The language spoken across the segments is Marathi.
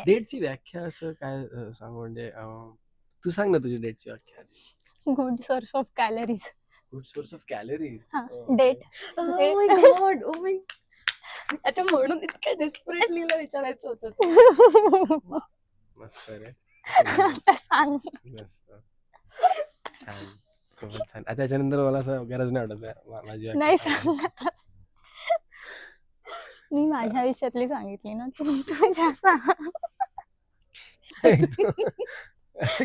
आहे. डेटची व्याख्या असं काय सांगू म्हणजे तू सांग ना तुझी डेटची व्याख्या. Good source of calories. Good source of calories. हा, date Oh my God, oh my. अच्छा, म्हणून इतक्या डेस्परेटली विचारायचं होतं ते. मस्त रे. आता सांग. मस्त. छान. खूपच छान. आता त्याच्यानंतर मला असं गरज नाही वाटत माझी व्याख्या नाही सांगायची. सांगत. मी माझ्या आयुष्यातली सांगितली ना, तू तुझ्या सांग.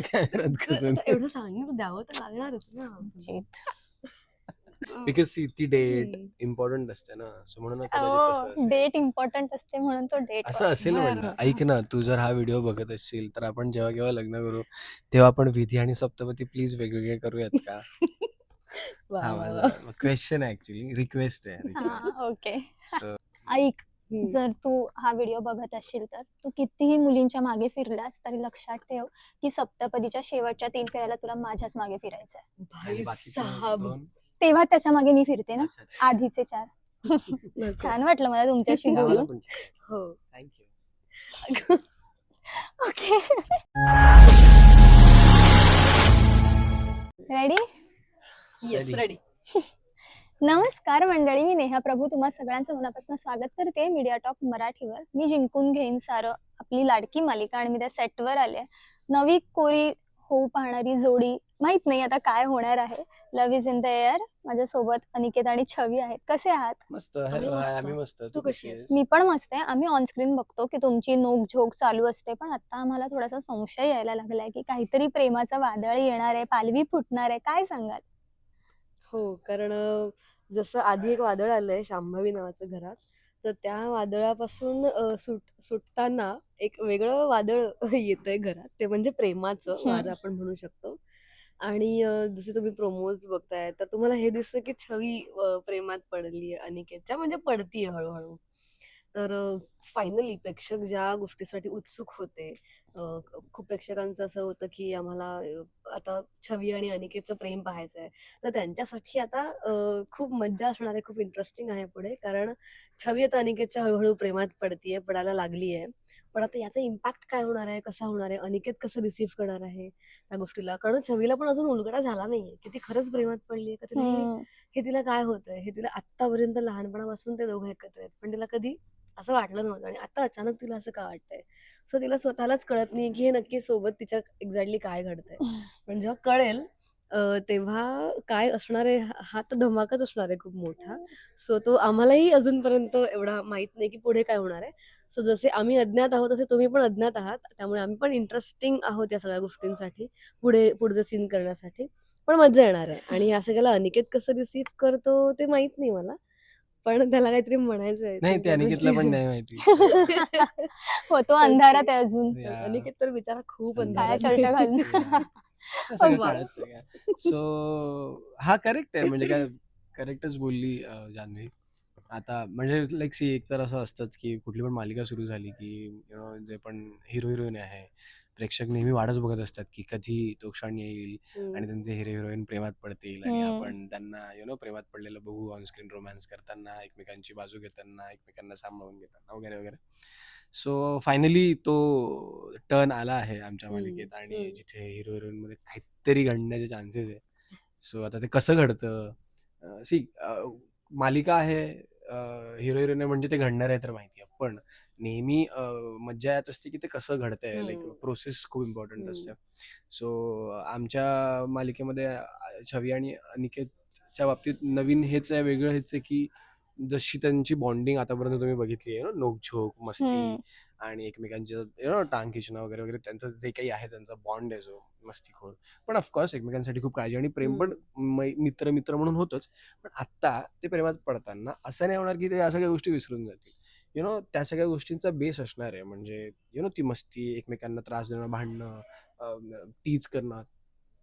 कॅमेऱ्यात कसं आता एवढं सांगितलं द्यावं तर लागणारच ना. जीत. बिकॉज ती डेट इम्पॉर्टंट असते ना, सो म्हणून कदाचित तसं असेल. डेट इम्पॉर्टंट असते म्हणून तो डेट. असं असेल बरं. म्हणलं. ऐक ना, तू जर हा व्हिडिओ बघत असशील तर आपण जेव्हा केव्हा लग्न करू तेव्हा आपण विधी आणि सप्तपदी प्लीज वेगवेगळे करूयात का? वा, हा वा, वा. माझा क्वेश्चन आहे, ऍक्च्युली रिक्वेस्ट आहे. ओके. So, ऐक, हम्म. जर तू हा व्हिडिओ बघत असशील तर तू कितीही मुलींच्या मागे फिरलास तरी लक्षात ठेव की सप्तपदीच्या शेवटच्या 3 फेऱ्याला तुला माझ्याच मागे फिरायचंय. आणि भाई बाकीचे साहब. 2? तेव्हा त्याच्या मागे मी फिरते ना. अच्छा, अच्छा. आधीचे 4. नको. छान वाटलं मला तुमच्याशी आम्हाला बोलून. पण छान. हो. Thank you. Okay. Ready? Yes, Steady. Ready. नमस्कार मंडळी, मी नेहा प्रभू तुम्हा सगळ्यांचं मनापासून स्वागत करते मीडिया टॉक मराठीवर. मी जिंकून घेईन सारं आपली लाडकी मालिका आणि मी त्या सेटवर आले. नवी कोरी होऊ पाहणारी जोडी, माहित नाही आता काय होणार आहे. Love is in the air. माझ्यासोबत अनिकेत आणि छवी आहेत. कसे आहात? मस्त. आम्ही मस्त. आम्ही मस्त. तू कशी आहेस? मी पण मस्त आहे. आम्ही ऑनस्क्रीन बघतो की तुमची नोकझोक चालू असते, पण आता आम्हाला थोडासा संशय यायला लागलाय की काहीतरी प्रेमाचं वादळ येणार आहे, पालवी फुटणार आहे. काय सांगाल? हो, कारण जसं आधी एक वादळ आलंय शांभवी नावाचं घरात, तर त्या वादळापासून सुटताना एक वेगळं वादळ येतंय घरात. ते म्हणजे प्रेमाचं वादळ आपण म्हणू शकतो. आणि जसे तुम्ही प्रोमोज बघताय तर तुम्हाला हे दिसतं की छवी प्रेमात पडली अनिकेतच्या, म्हणजे पडतीये हळूहळू. तर फायनली प्रेक्षक ज्या गोष्टीसाठी उत्सुक होते, खूप प्रेक्षकांचं असं होतं की आम्हाला आता छवी आणि अनिकेतचं प्रेम पाहायचं आहे, तर त्यांच्यासाठी आता खूप मज्जा असणार आहे, खूप इंटरेस्टिंग आहे पुढे. कारण छवी आता अनिकेतच्या हळूहळू प्रेमात पडायला लागली आहे. पण आता याचा इम्पॅक्ट काय होणार आहे, कसा होणार आहे, अनिकेत कसं रिसीव्ह करणार आहे त्या गोष्टीला. कारण छवीला पण अजून उलगडा झाला नाहीये की ती खरंच प्रेमात पडली आहे का, तिला हे तिला काय होतंय, हे तिला आत्तापर्यंत लहानपणापासून ते दोघं एकत्र आहेत पण तिला कधी असं वाटलं नव्हतं, आणि आता अचानक तिला असं का वाटतंय. सो तिला स्वतःलाच कळत नाही की हे नक्की सोबत तिच्या एक्झॅक्टली काय घडतंय. पण जेव्हा कळेल तेव्हा काय असणार आहे, हा तर धमाकाच असणार आहे खूप मोठा. सो तो आम्हालाही अजूनपर्यंत एवढा माहित नाही की पुढे काय होणार आहे. सो जसे आम्ही अज्ञात आहोत तसे तुम्ही पण अज्ञात आहात, त्यामुळे आम्ही पण इंटरेस्टिंग आहोत या सगळ्या गोष्टींसाठी, पुढचं सीन करण्यासाठी. पण मजा येणार आहे. आणि या सगळ्याला अनिकेत कसं रिसीव्ह करतो ते माहित नाही मला, पण त्याला काहीतरी म्हणायचं आहे. नाही, ते अनिकेतला पण नाही माहिती. हो, तो अंधारात आहे अजून. अनिकेत तर बिचारा खूप काळ्या अंधारात शर्ट घालून. सगळं वा. काळच आहे. सो हा करेक्ट आहे, म्हणजे काय करेक्टच बोलली जान्हवी. आता म्हणजे लाईक सी, एक तर असं असतंच की कुठली पण मालिका सुरू झाली की जे पण हिरो हिरोईन आहे, प्रेक्षक नेहमी वाटच बघत असतात की कधी तो क्षण येईल आणि त्यांचे हिरो हिरोईन प्रेमात पडतील आणि आपण त्यांना प्रेमात पडलेलं बघू, ऑनस्क्रीन रोमॅन्स करताना, एकमेकांची बाजू घेताना, एकमेकांना सांभाळून घेताना वगैरे वगैरे. सो फायनली तो टर्न आला आहे आमच्या मालिकेत, आणि जिथे हिरो हिरोईन मध्ये काहीतरी घडण्याचे चान्सेस आहे. सो आता ते कसं घडतं, सी मालिका आहे, हिरो हिरोईन म्हणजे ते घडणार आहे तर माहिती आहे, पण नेहमी मज्जा येत असते की ते कसं घडतंय. लाईक प्रोसेस खूप इम्पॉर्टंट असते. सो आमच्या मालिकेमध्ये छवी आणि अनिकेतच्या बाबतीत नवीन हेच आहे, वेगळं हेच आहे की जशी त्यांची बॉन्डिंग आतापर्यंत तुम्ही बघितली आहे, नोकझोक, मस्ती आणि एकमेकांचे टांग खिचणं वगैरे वगैरे, त्यांचं जे काही आहे त्यांचा बॉन्ड आहे जो मस्तीखोर, पण ऑफकोर्स एकमेकांसाठी खूप काळजी आणि प्रेम पण मित्र मित्र म्हणून होतच. पण आत्ता ते प्रेमात पडताना असं नाही होणार की ते या सगळ्या गोष्टी विसरून जातील. त्या सगळ्या गोष्टींचा बेस असणार आहे, म्हणजे ती मस्ती, एकमेकांना त्रास देणं, भांडणं, टीज करणं,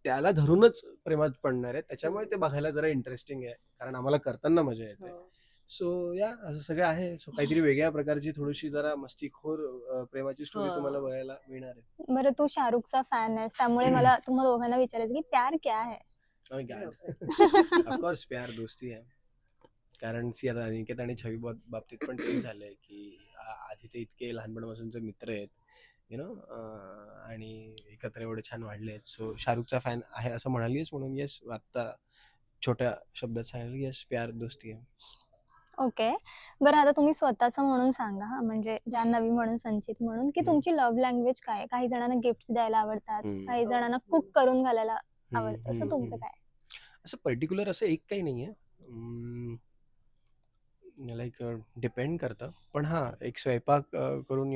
त्याला धरूनच प्रेमात पडणार आहे. त्याच्यामुळे ते बघायला जरा इंटरेस्टिंग आहे, कारण आम्हाला करताना मजा येते. सो या असं सगळं आहे. सो काहीतरी वेगळ्या प्रकारची थोडीशी जरा मस्तीखोर प्रेमाची स्टोरी तुम्हाला बघायला मिळणार आहे. बरं, तू शाहरुखचा फॅन आहेस, त्यामुळे मला तुम्हाला दोघांना विचारायचं की प्यार क्या है? ऑफकोर्स प्यार दोस्ती आहे. कारण सी आता अनिकेत आणि छवी बाबतीत पण तेच झालंय की आधी ते इतके लहानपणापासूनचे मित्र आहेत आणि एकत्र एवढे छान वाढले आहेत. सो शाहरुखचा फॅन आहे असं म्हणालीस म्हणून येस, आत्ता छोट्या शब्दात सांगितलं येस, प्यार दोस्ती आहे. ओके. बरं आता तुम्ही स्वतःचं म्हणून सांगा हां, म्हणजे जान्हवी म्हणून, संचित म्हणून, की तुमची लव्ह लँग्वेज काय आहे? काही जणांना गिफ्ट्स द्यायला आवडतात, काही हो. जणांना कुक करून घालायला आवडतं. असं हम्म, तुमचं काय? असं पर्टिक्युलर असं एक काही नाही आहे. लाईक डिपेंड करतं. पण हां, एक स्वयंपाक करून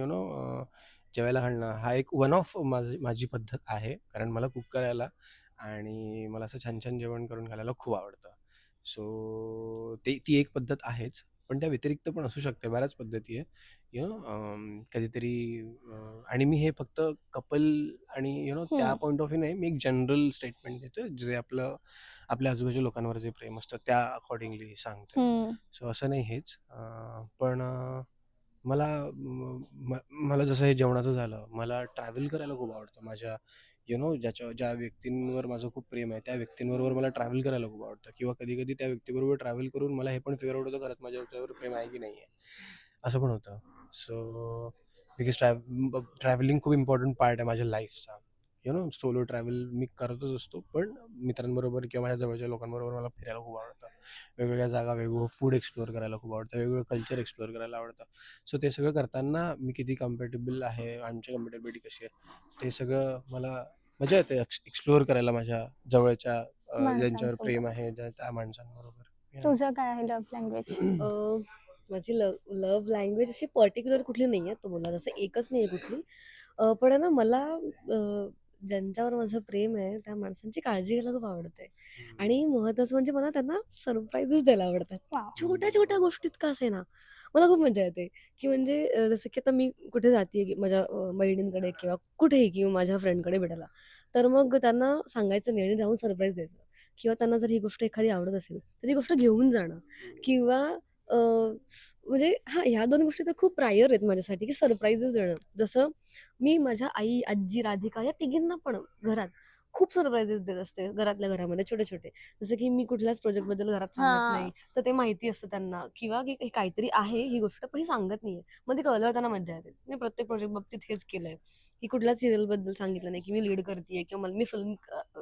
जेवायला घालणं हा एक वन ऑफ माझी पद्धत आहे. कारण मला कुक करायला आणि मला असं छान-छान जेवण करून घालायला खूप आवडतं. सो ती एक पद्धत आहेच. पण त्या व्यतिरिक्त पण असू शकते. बऱ्याच पद्धती आहे. कधीतरी आणि मी हे फक्त कपल आणि त्या हं. पॉइंट ऑफ व्ह्यू नाही. मी एक जनरल स्टेटमेंट देतोय, जे आपल्या आजूबाजूच्या लोकांवर जे प्रेम असतं त्या अकॉर्डिंगली सांगतोय. हं. सो असं नाही हेच. पण मला मला जसं हे जेवणाचं झालं, मला ट्रॅव्हल करायला खूप आवडतं. माझ्या ज्या व्यक्तींवर माझं खूप प्रेम आहे, त्या व्यक्तींबरोबर मला ट्रॅव्हल करायला खूप आवडतं. किंवा कधी-कधी त्या व्यक्तीबरोबर ट्रॅव्हल करून मला हे पण फिगर आउट होतं, खरंच माझ्या याच्यावर प्रेम आहे की नाही आहे. असं पण होतं. सो बिकॉज ट्रॅव्हलिंग खूप इम्पॉर्टंट पार्ट आहे माझ्या लाईफचा. सोलो ट्रॅव्हल मी करतच असतो. पण मित्रांबरोबर किंवा माझ्या जवळच्या लोकांबरोबर मला फिरायला खूप आवडतं. वेगवेगळ्या जागा, वेगवेगळं फूड एक्सप्लोअर करायला खूप आवडतं. वेगवेगळं कल्चर एक्सप्लोअर करायला आवडतं. सो ते सगळं करताना मी किती कम्फर्टेबल आहे, आमची कम्फर्टेबिलिटी कशी आहे, ते सगळं मला मजा येते एक्सप्लोअर करायला माझ्या जवळच्या ज्यांच्यावर माणसांसोबत. प्रेम आहे, त्या माणसांबरोबर. तुझं काय आहे लव्ह लँग्वेज? अ, माझी लव्ह लँग्वेज अशी पर्टिक्युलर कुठली नाही आहे तुम्हाला जसं एकच नाही आहे कुठली. पण आहे ना मला ज्यांच्यावर माझं प्रेम आहे त्या माणसांची काळजी घ्यायला खूप आवडते आणि महत्त्वाचं म्हणजे मला त्यांना सरप्राईजेस द्यायला आवडतात. वॉव! छोट्या छोट्या गोष्टीत का असे ना मला खूप मजा येते की म्हणजे जसं की आता मी कुठे जाते माझ्या बहिणींकडे किंवा कुठेही किंवा माझ्या फ्रेंडकडे भेटायला तर मग त्यांना सांगायचं नाही आणि जाऊन सरप्राईज द्यायचं किंवा त्यांना जर ही गोष्ट एखादी आवडत असेल तर ती गोष्ट घेऊन जाणं किंवा अ, म्हणजे हां, ह्या 2 गोष्टी तर खूप प्रायर आहेत माझ्यासाठी, की सरप्राईजेस देणं. जसं मी माझ्या आई, आजी, राधिका या तिघींना पण घरात खूप सरप्राईजेस देत असते, घरातल्या घरामध्ये छोटे-छोटे. जसं की मी कुठल्याच प्रोजेक्टबद्दल घरात सांगत हां. नाही, तर ते माहिती असतं त्यांना किंवा की हे काहीतरी आहे ही गोष्ट, पण ही सांगत नाहीये. मग ते कळल्यावर त्यांना मज्जा येते. मी प्रत्येक प्रोजेक्ट बाबतीत हेच केलंय, की कुठल्याच सीरियलबद्दल सांगितलं नाही, की मी लीड करतीये किंवा मला मी फिल्म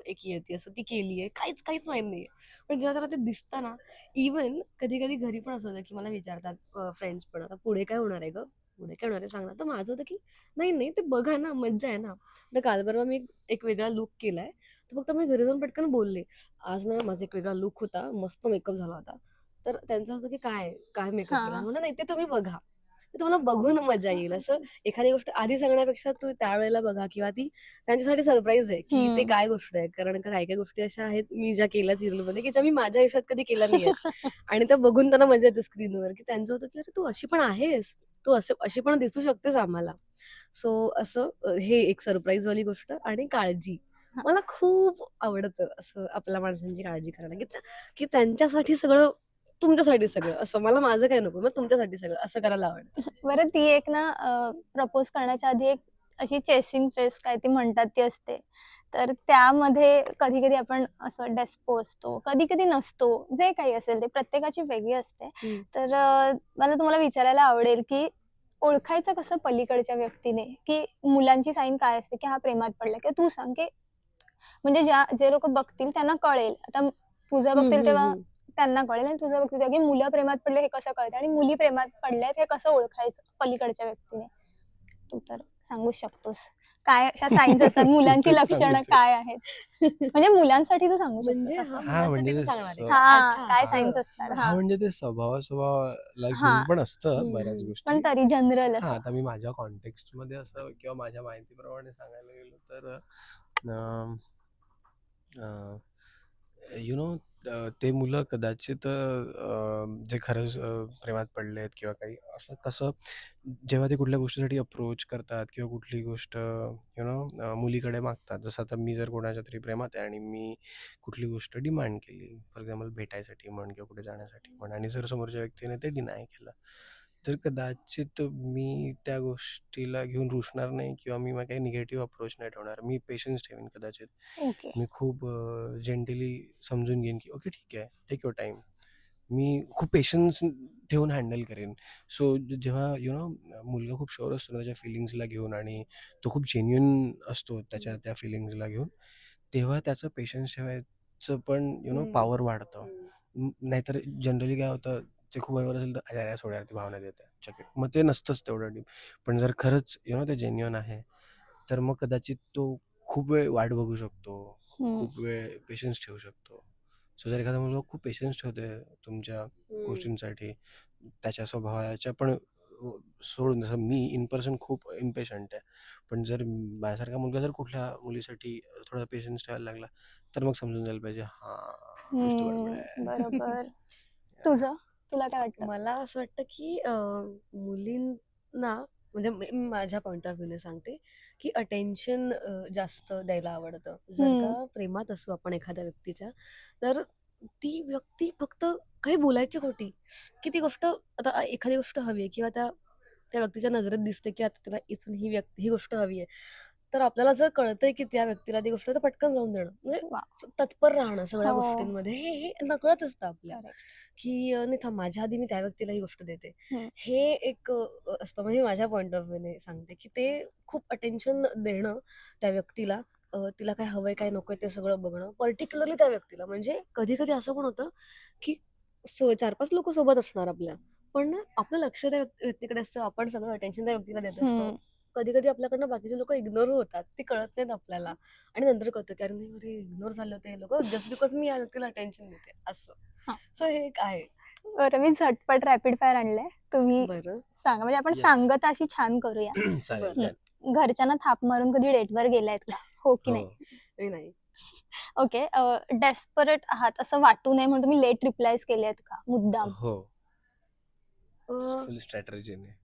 एक येते असं ती केलीये. काहीच काहीच माहीत नाहीये. पण जेव्हा त्याला ते दिसतं ना इव्हन कधी-कधी घरी पण असं होतं, की मला विचारतात फ्रेंड्स पण, "आता पुढे काय होणार आहे गं? पुढे काय होणार आहे सांग ना." तर माझं होतं, की "नाही, नाही, ते बघा ना, मज्जा आहे ना." तर काल परवा मी एक वेगळा लूक केलाय. तर फक्त मी घरी जाऊन पटकन बोलले, "आज ना माझा एक वेगळा लूक होता, मस्त मेकअप झाला होता." तर त्यांचं होतं, की "काय? काय मेकअप केला?" हां. म्हणलं, "नाही, ते तुम्ही बघा. ते तुम्हाला बघून मजा येईल." असं एखादी गोष्ट आधी सांगण्यापेक्षा तुम्ही त्यावेळेला बघा किंवा ती त्यांच्यासाठी सरप्राईज आहे, की ते हं. काय गोष्ट आहे. कारण का काही-काही गोष्टी अशा आहेत, मी ज्या केल्या सीरियलमध्ये, की ज्या मी माझ्या आयुष्यात कधी केल्या नाहीयेत. आणि त्या बघून त्यांना मजा येते स्क्रीनवर, की त्यांचं होतं, की "अरे तू अशी पण आहेस. तू अशी पण दिसू शकतेस आम्हाला." सो असं हे एक सरप्राईजवाली गोष्ट आणि काळजी. हां. मला खूप आवडतं असं आपल्या माणसांची काळजी करायला, की त्यांच्यासाठी सगळं, तुमच्यासाठी सगळं असं. मला माझं काही नको, मग तुमच्यासाठी सगळं असं करायला आवडतं. बरं ती एक ना प्रपोज करण्याच्या आधी एक अशी चेसिंग फेज काय ती म्हणतात ती असते. तर त्यामध्ये कधी-कधी आपण असं डेस्पो असतो, कधी-कधी नसतो. जे काही असेल ते प्रत्येकाची वेगळी असते. हं. तर मला तुम्हाला विचारायला आवडेल, की ओळखायचं कसं पलीकडच्या व्यक्तीने, की मुलांची साईन काय असते, की हा प्रेमात पडला किंवा तू सांग, की म्हणजे जे लोकं बघतील त्यांना कळेल. आता तुझं हं, बघतील हं, तेव्हा हं. त्यांना कळेल आणि तुझं बघतील तेव्हा, की मुलं प्रेमात पडले हे कसं कळतं आणि मुली प्रेमात पडल्यात हे कसं ओळखायचं पलीकडच्या व्यक्तीने? तू तर सांगूच शकतोस. काय अशा सायन्स असतात, तू मुलांची तर सांगू लक्षणं काय शकतो. आहेत? म्हणजे मुलांसाठी तू सांगू शकतोस म्हणजे असं. हां, हां, म्हणजे मुलांसाठी मी ते सांगणार आहे. हां, अच्छा काय हां. सायन्स असं. असतात? बरं. हां, हां, म्हणजे ते स्वभावाला घेऊन हां. पण असतं बऱ्याच हं. पण गोष्टी. तरी जनरल हां, असं. आता मी माझ्या कॉन्टेक्स्टमध्ये असं किंवा माझ्या माहितीप्रमाणे सांगायला गेलो तर यू नो ते मुलं कदाचित जे खरंच प्रेमात पडलेत किंवा काही असं कसं जेव्हा ते कुठल्या गोष्टीसाठी अप्रोच करतात किंवा कुठली गोष्ट मुलीकडे मागतात. जसं आता मी जर कोणाच्या तरी प्रेमात आहे आणि मी कुठली गोष्ट डिमांड केली, फॉर एक्झाम्पल भेटायसाठी म्हण किंवा कुठे जाण्यासाठी म्हण, आणि जर समोरच्या व्यक्तीने ते डिनाय केलं, तर कदाचित मी त्या गोष्टीला घेऊन रुसणार नाही किंवा मी काही निगेटिव्ह अप्रोच नाही ठेवणार. मी पेशन्स ठेवीन कदाचित. ओके. मी खूप जेंटली समजून घेईन की ओके ठीक आहे, टेक युअर टाईम. मी खूप पेशन्स ठेवून हँडल करेन. सो जेव्हा मुलगा खूप शुअर असतो ना त्याच्या फीलिंग्सला घेऊन आणि तो खूप जेन्युइन असतो त्याच्या त्या फीलिंग्सला घेऊन, तेव्हा त्याचं पेशन्स ठेवायचं पण पॉवर वाढतं. नाहीतर जनरली काय होतं, ते खूप बरोबर असेल तर "अरे अरे, सोड यार, ती भावना देते चकीत." मग ते नसतंच तेवढं डीप. पण जर खरंच ते जेन्युइन आहे, तर मग कदाचित तो खूप वेळ वाट बघू शकतो, हम्म. खूप वेळ पेशन्स ठेवू शकतो. सो जर एखादा मुलगा खूप पेशन्स ठेवतोय तुमच्या गोष्टींसाठी, त्याच्या स्वभावाच्या पण सोडून, जसं मी इन पर्सन खूप इम्पेशंट आहे, पण जर माझ्यासारखा मुलगा जर कुठल्या मुलीसाठी थोडा पेशन्स ठेवायला लागला, तर मग समजून जायला पाहिजे हा कुछ तो गडबड आहे. बरोबर. तुझं तुला काय वाटतं? मला असं वाटतं की मुलींना म्हणजे माझ्या पॉइंट ऑफ व्ह्यूने सांगते की अटेन्शन जास्त द्यायला आवडतं. जर का प्रेमात असू आपण एखाद्या व्यक्तीच्या, तर ती व्यक्ती फक्त काही बोलायची खोटी की ती गोष्ट, आता एखादी गोष्ट हवी आहे किंवा त्या त्या व्यक्तीच्या नजरेत दिसते की आता त्याला इथून ही गोष्ट हवी आहे, तर आपल्याला जर कळतंय की त्या व्यक्तीला ती गोष्ट, तर पटकन जाऊन देणं, म्हणजे वा. तत्पर राहणं सगळ्या हो. गोष्टींमध्ये, हे हे नकळत असतं आपल्या Correct. की नाही थांब, माझ्या आधी मी त्या व्यक्तीला ही गोष्ट देते. हम्म. हे एक असतं, म्हणजे माझ्या पॉइंट ऑफ व्ह्यूने सांगते की ते खूप अटेन्शन देणं त्या व्यक्तीला, तिला काय हवंय काय नकोय ते सगळं बघणं, पर्टिक्युलरली त्या व्यक्तीला. म्हणजे कधी कधी असं पण होतं की 4-5 लोक सोबत असणार आपल्या, पण ना आपलं लक्ष त्या व्यक्तीकडे असतं, आपण सगळं अटेन्शन त्या व्यक्तीला देत असतो. कधी कधी आपल्याकडनं बाकीचे लोक इग्नोर होतात, ते कळत नाहीत आपल्याला, आणि नंतर कळतं की अरे नाही, अरे इग्नोर झालं होते लोक जस्ट बिकॉज मी या व्यक्तीला अटेन्शन देते असं. हा. सो हे एक आहे. बरं, मी झटपट रॅपिड फायर आणलंय, तुम्ही बरं. सांगा, म्हणजे आपण Yes. सांगत अशी छान करूया. चालेल. बरं. घरच्यांना थाप मारून कधी डेटवर गेलायत का? हो की नाही? नाही नाही. ओके. डेस्परेट आहात असं वाटू नये म्हणून तुम्ही लेट रिप्लायज केले आहेत का मुद्दाम? हो, अ, फुल स्ट्रॅटर्जीने.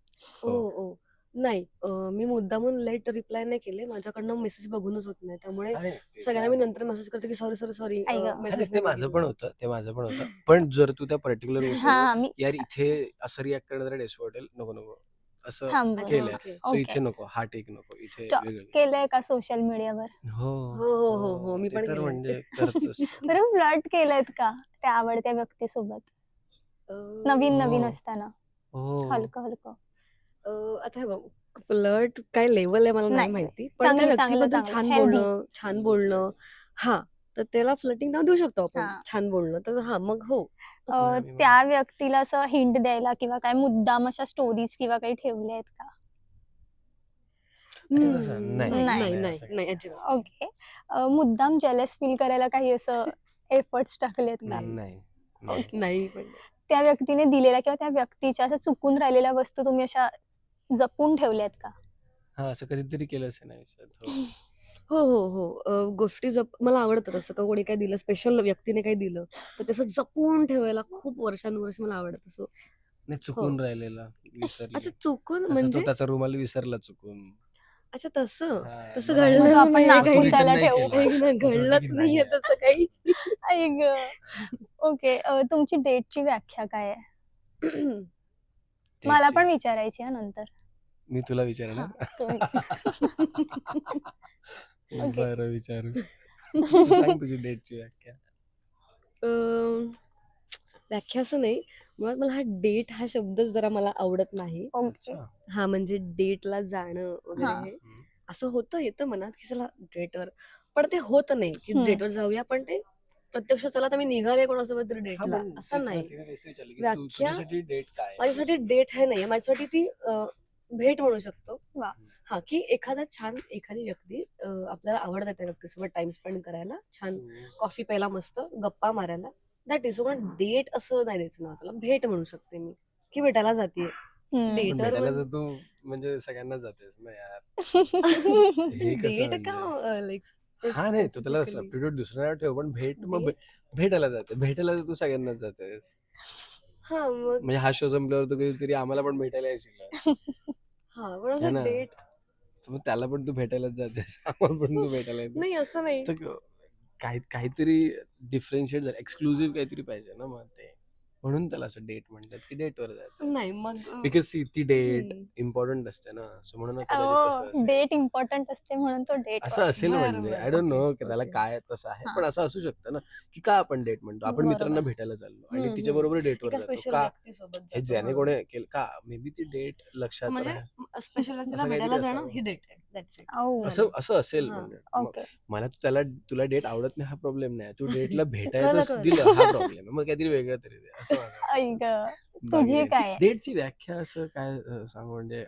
ओ हो. ओ नाही, मी मुद्दामून लेट रिप्लाय नाही केले, माझ्याकडनं मेसेज बघूनच होत नाही, त्यामुळे अरे ते सगळ्यांना मी नंतर मेसेज करते की सॉरी सॉरी सॉरी, आई गं. मेसेज ते नाही माझं पण बघितला. होतं, ते माझं पण होतं. पण जर तू त्या पर्टिक्युलर हा, गोष्टीवर मी यार इथे असं रिॲक्ट करणं जरा डेस्परेट वाटेल, नको नको असं थांबून. अच्छा, केलंय. ओके. So okay. इथे नको, हा टेक नको, इथे स्टॉप वेगळं घे. केलंय का सोशल मीडियावर? हो, हो हो हो हो, मी ते पण तर केलंय. म्हणजे करत असतो. बरं, फ्लर्ट केलंयत का त्या आवडत्या व्यक्तीसोबत नवीन नवीन हो, असताना? हो. हलकं हलकं. आता हे बघ, फ्लर्ट काय लेवल आहे मला नाही नाही माहिती, पण त्या चांगलं चांगलं व्यक्तीबद्दल चांगलं हेल्दी. छान बोलणं, हा, तर त्याला फ्लर्टिंग नाव देऊ शकतो आपण, हा. छान बोलणं, तर हा मग हो. नाही, मी त्या व्यक्तीला असं हिंट द्यायला किंवा काय मुद्दाम अशा स्टोरीज किंवा काही ठेवल्या आहेत का? अच्छा तसं नाही, नाही नाही. नाही नाही नाही असं काही नाही, नाही. अजिबात ओके. मुद्दाम जेलस फील करायला काही असं एफर्ट्स टाकलेत का? नाही. नाही, नाही. ओके. नाही पण नाही. त्या व्यक्तीने दिलेल्या किंवा त्या व्यक्तीच्या असं चुकून राहिलेल्या वस्तू तुम्ही अशा जपून ठेवल्यात का? हां, असं कधीतरी केलं असेल ना आयुष्यात. हो. हो हो हो, गोष्टी मला आवडतं तसं, का कोणी काही दिलं, स्पेशल व्यक्तीने काही दिलं, तर तसं जपून ठेवायला खूप वर्षानुवर्ष मला आवडत असं. नाही, हो. चुकून राहिलेला, विसरली. अच्छा, चुकून जसं तो म्हणजे? त्याचा रुमाल विसरला चुकून. अच्छा, तसं हां, तसं मग राहिला. मग तो घडलेलं आपण नाहीये नाक मग तू काही. रिटर्न पुसायला नाही ठेवू. केला. ऐक ना, मग तू म्हटलं की घडलंच नाही नाहीये यार. तसं काही. आई गं. ओके. तुमची डेटची व्याख्या काय आहे? मला डेटची. पण विचारायची आहे नंतर. मी तुला हां, विचारणार? तुम्ही. ओके. बरं, विचारू. तू सांग तुझी डेटची व्याख्या. अं, व्याख्या असं नाही, मुळात मला हा डेट हा शब्द जरा मला आवडत नाही. ओके. अच्छा. हा, म्हणजे डेटला जाणं वगैरे, हां. हे असं येतं मनात की चला डेटवर, पण ते होत नाही की डेटवर जाऊया, पण ते प्रत्यक्ष चला आता मी निघाले कोणासोबत तरी हां, डेटला, पण असं नाही. तिने तेच विचारलं की व्याख्या तुझ्यासाठी डेट काय आहे? माझ्यासाठी बेसिकली. डेट हे नाहीये, माझ्यासाठी ती भेट म्हणू शकतो. वाह! हा, की एखादी व्यक्ती, आपल्याला आवडतं त्या व्यक्तीसोबत टाइम स्पेंड करायला, छान कॉफी प्यायला, मस्त गप्पा मारायला, दॅट इज. पण डेट असं नाही द्यायचं ना, त्याला भेट म्हणू शकते मी, की भेटायला जाते हं. पण डेटर. भेटायला तर तू म्हणजे सगळ्यांनाच जातेस ना यार. हे कसं डेट का म्हणजे? लाईक हां, नाही, तू त्याला स्पेसिफिकली सबस्टिट्यूट दुसरं नाव ठेव, पण मग डेट. भेटायला जाते. भेटायला तर तू सगळ्यांनाच जातेस. हा मग, म्हणजे हा शो संपल्यावर तू कधीतरी आम्हाला पण भेटायला येशील ना, हा पण है असं ना? डेट मग त्याला पण तू भेटायलाच जातेस. आम्हाला पण तू भेटायला येते. नाही, असं नाही. तर काहीतरी डिफरन्शिएट झालं, एक्सक्लुझिव्ह काहीतरी पाहिजे ना मग ते. म्हणून त्याला असं डेट म्हणतात की डेटवर जायचं. नाही मग बिकॉज ती डेट हम्म. इम्पॉर्टंट असते ना, सो म्हणून कदाचित तसं असेल. डेट इम्पॉर्टंट असते म्हणून तो डेट असं असेल बरं, म्हणजे बरं. आय डोंट नो ओके, की त्याला ओके. काय तसं आहे, हा. पण असं असू शकतं ना की का आपण डेट म्हणतो. आपण मित्रांना बरोबर. भेटायला चाललो आणि हम्म, तिच्या हम्म. बरोबर डेटवर एका जातो स्पेशल का, व्यक्तीसोबत हे जातो ज्याने बरोबर. कोणी केलं का, मे बी ती डेट लक्षात म्हणजे स्पेशल व्यक्तीला असं काहीतरी भेटायला जाणं असावं. ही डेट आहे. That's it. औ, असं असं असेल हा. म्हणजे मग ओके. मला तुला डेट आवडत नाही हा प्रॉब्लेम नाही, तू डेटला कळलं, भेटायचं कळलं. दिलं हा प्रॉब्लेम आहे. मग काहीतरी वेगळं तरी दे, असं माझं म्हणणं आहे. ऐक बाकी तुझी काही काय आहे? डेटची व्याख्या असं काय सांगू म्हणजे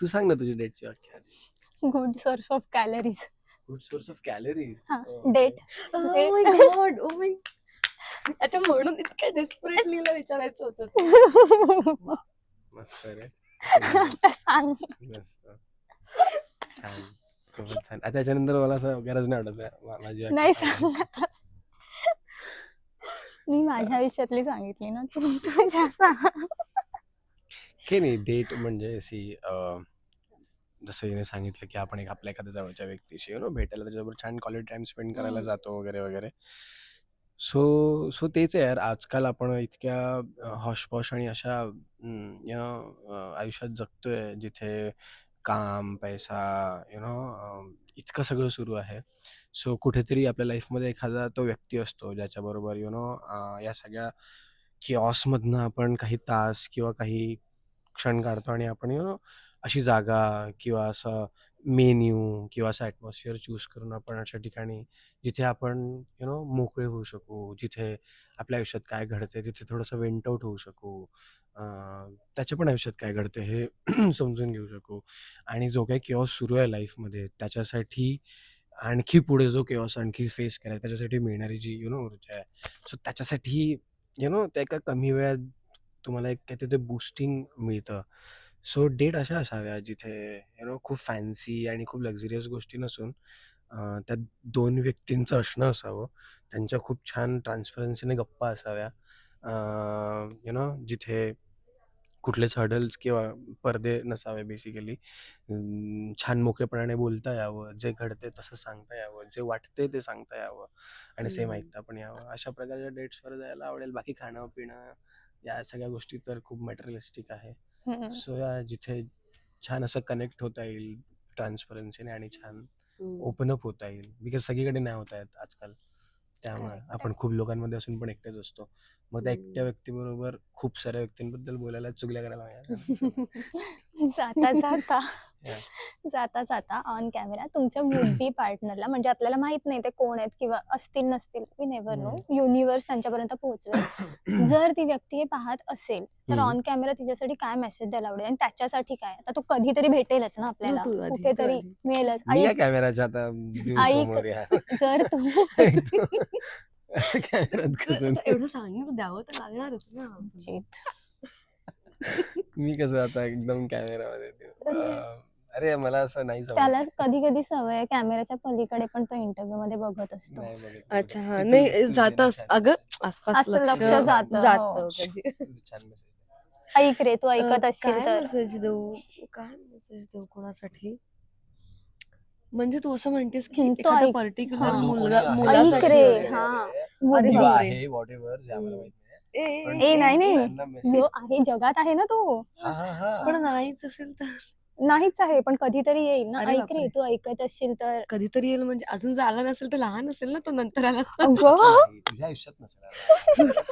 तू सांग ना तुझी डेटची व्याख्या. Good source of calories. Good source of calories. हा, डेट Oh म्हणजे my God, oh my. अच्छा म्हणून इतक्या डेस्परेटली विचारायचं होतं ते. मस्त रे. आता सांग. मस्त. छान. खूपच छान. आता त्याच्यानंतर मला असं गरज नाही वाटत आहे माझी व्याख्या नाही सांगायची. सांगत. मी माझ्या आयुष्यातली सांगितली ना, तू तुझ्या सांग. काही नाही, डेट म्हणजे जसं हिने सांगितलं की आपण आपल्या एखाद्या जवळच्या व्यक्तीशी भेटायला त्याच्याबरोबर छान क्वालिटी टाइम स्पेंड करायला हम्म. जातो वगैरे वगैरे. सो तेच आहे यार, आजकाल आपण इतक्या हॉशपॉश आणि अशा आयुष्यात जगतोय जिथे काम, पैसा, इतकं सगळं सुरू आहे. सो कुठेतरी आपल्या लाईफमध्ये एखादा तो व्यक्ती असतो ज्याच्याबरोबर या सगळ्या किऑसमधनं आपण काही तास किंवा काही क्षण काढतो आणि आपण अशी जागा किंवा असं मेन्यू किंवा असं ॲटमॉस्फिअर चूज करून आपण अशा ठिकाणी जिथे आपण मोकळे होऊ शकू, जिथे आपल्या आयुष्यात काय घडते तिथे थोडंसं वेंट आउट होऊ शकू, त्याच्या पण आयुष्यात काय घडते हे समजून घेऊ शकू आणि जो काही किऑस सुरू आहे लाईफमध्ये त्याच्यासाठी आणखी पुढे जो किऑस आणखी फेस करायचा त्याच्यासाठी मिळणारी जी ऊर्जा आहे, सो त्याच्यासाठी त्या एका कमी वेळात तुम्हाला एक काहीतरी ते बूस्टिंग मिळतं. सो डेट अशा असाव्या जिथे खूप फॅन्सी आणि खूप लक्झरियस गोष्टी नसून त्या 2 व्यक्तींचं असणं असावं. त्यांच्या खूप छान ट्रान्सपरन्सीने गप्पा असाव्या. जिथे कुठलेच हर्डल्स किंवा पडदे नसावे बेसिकली. छान मोकळेपणाने बोलता यावं, जे घडते तसं सांगता यावं, जे वाटते ते सांगता यावं आणि सेम हम्म. ऐकता पण यावं. अशा प्रकारच्या डेट्सवर जायला आवडेल. बाकी खाणं-पिणं या सगळ्या गोष्टी तर खूप मटेरियलिस्टिक आहे. हम्म. सो जिथे छान असं कनेक्ट होता येईल ट्रान्सपरन्सीने आणि छान हम्म. ओपन अप होता येईल. बिकॉज सगळीकडे नाही होत आहेत आजकाल. त्यामुळे Correct, आपण खूप लोकांमध्ये असून पण एकटेच असतो. मग त्या एकट्या हम्म. व्यक्तीबरोबर खूप साऱ्या व्यक्तींबद्दल बोलायला, चुगल्या करायला मिळाल्या. जाता जाता Yeah. जाता जाता ऑन कॅमेरा तुमच्या वुड बी पार्टनरला, म्हणजे आपल्याला माहित नाही ते कोण आहेत किंवा असतील नसतील, वी नेव्हर नो, युनिव्हर्स त्यांच्यापर्यंत पोहोचवेल. जर ती व्यक्ती हे पाहत असेल तर ऑन कॅमेरा तिच्यासाठी काय मेसेज द्यायला आवडेल आणि त्याच्यासाठी काय? आता तो कधीतरी भेटेलच ना आपल्याला, तू आधी, तू कुठेतरी आधी. मिळेलच. मी या ऐक कॅमेराच्या आता ऐक समोर यार. जर तू कॅमेरात कसं आता एवढं सांगितलं द्यावं तर लागणारच ना. चित. मी कसं आता एकदम कॅमेरामध्ये अरे मला असं नाही त्याला जमत. कधी कधी सवय आहे कॅमेराच्या पलीकडे पण तो इंटरव्ह्यू मध्ये बघत असतो. नाही बघत, अच्छा बघत. हा तू- नाही तू दे ना जातस छान. अगं आसपास असं लक्ष लक्ष जातं, जातं हो. कधी. तू छान message. ऐक रे, तू ऐकत असशील काय तर. मेसेज देऊ, काय मेसेज देऊ कोणासाठी? म्हणजे तू असं म्हणतेस की तो एखाद्या ऐक. पर्टिक्युलर हा. जो कोणी आहे, मुलासाठी ऐक रे, वगैरे. हा. अरे किंवा बापरे. आहे whatever, जे आम्हाला माहित नाही. ए, पण ए नाही नाही, त्यांना message- जो आहे जगात आहे ना तो हा, हा, हा. पण नाहीच असेल तर नाहीच आहे, पण कधीतरी येईल ना. अरे ऐक बापरे. रे, तू ऐकत असशील तर. कधीतरी येईल म्हणजे अजून जर आला नसेल तर लहान असेल ना तो, नंतर आला तर. अगं असं नाही, तुझ्या आयुष्यात नसेल आला.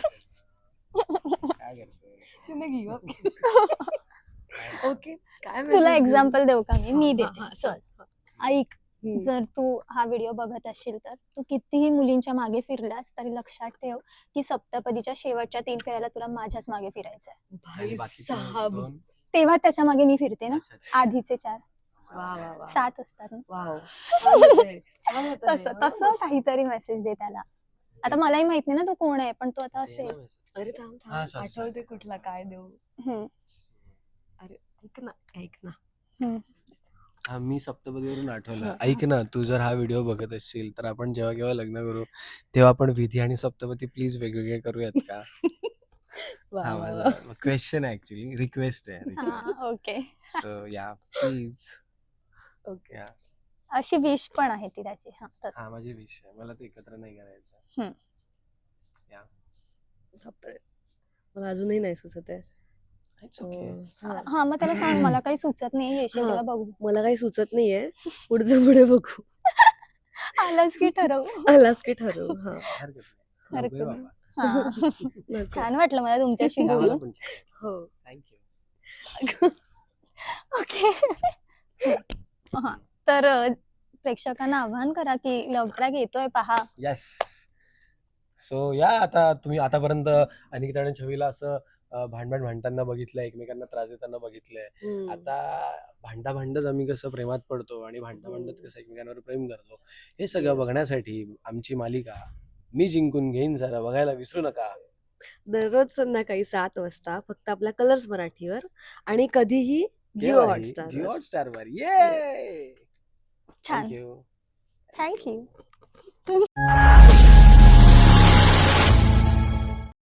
काय करतोय? तिने give up केलं. ओके काय तुला message देऊ? एक्झाम्पल देऊ का मी? हा, मी हा, देते, हा, चल. हा. ऐक, हम्म. जर तू हा व्हिडिओ बघत असशील तर तू कितीही मुलींच्या मागे फिरलास तरी लक्षात ठेव की सप्तपदीच्या शेवटच्या 3 फेऱ्याला तुला माझ्याच मागे फिरायचंय. आणि भाई बाकीचे साहब. 2? तेव्हा त्याच्या मागे मी फिरते ना. अच्छा, अच्छा. आधीचे 4 वा वा वा 7 असतात ना. वाव छान होतंय, छान होतंय. तसं हा, तसं मस्त. काहीतरी मेसेज दे त्याला. आता मलाही माहित नाही ना तो कोण आहे, पण तो आता ते ना असेल. message. अरे थांब हा, थांब sorry, आठवते sorry. कुठला काय देऊ. हम्म. अरे ऐक ना ऐक ना. हम्म. हा, मी सप्तपदीवरून आठवलं. हा. ऐक ना, तू जर हा व्हिडिओ बघत असशील तर आपण जेव्हा केव्हा लग्न करू तेव्हा आपण विधी आणि सप्तपदी प्लीज वेगवेगळे करूयात का? वा हा वा माझा वा. क्वेश्चन आहे, ऍक्च्युली रिक्वेस्ट आहे. हा, ओके. सो या प्लीज. ओके. या अशी विश पण आहे ती त्याची. हा, तसं. हा माझी विश आहे, मला ते एकत्र नाही करायचं. हम्म. या बापरे. मला अजूनही नाही सुचत आहे. It's okay. हा हा मग त्याला सांग मला काही सुचत नाही, येशील हा तेव्हा बघू. मला काही सुचत नाहीये, पुढचं पुढे बघू. आलास की ठरवू. आलास की ठरवू. हा हरकत नाही. हरकत नको आहे नाही. बाबा. हा नको. छान वाटलं मला तुमच्याशी आम्हाला बोलून. पण छान वाटलं. हो. थँक्यू. ओके. हा तर प्रेक्षकांना आवाहन करा की लव्ह ट्रॅक येतोय पहा. येस. सो या आता तुम्ही आतापर्यंत अनिकेत आणि छवीला असं भांडण भांडताना बघितलंय, एकमेकांना त्रास देताना बघितलंय. आता भांडताच आम्ही कसं प्रेमात पडतो आणि भांडत कसं एकमेकांवर प्रेम करतो, हे सगळं Yes. बघण्यासाठी आमची मालिका मी जिंकून घेईन जरा बघायला विसरू नका. दररोज संध्याकाळी 7 वाजता फक्त आपल्या कलर्स मराठीवर आणि कधीही जिओ केव्हाही हॉटस्टार जिओ हॉटस्टारवर. Yes. ये छान. थँक्यू. थँक्यू.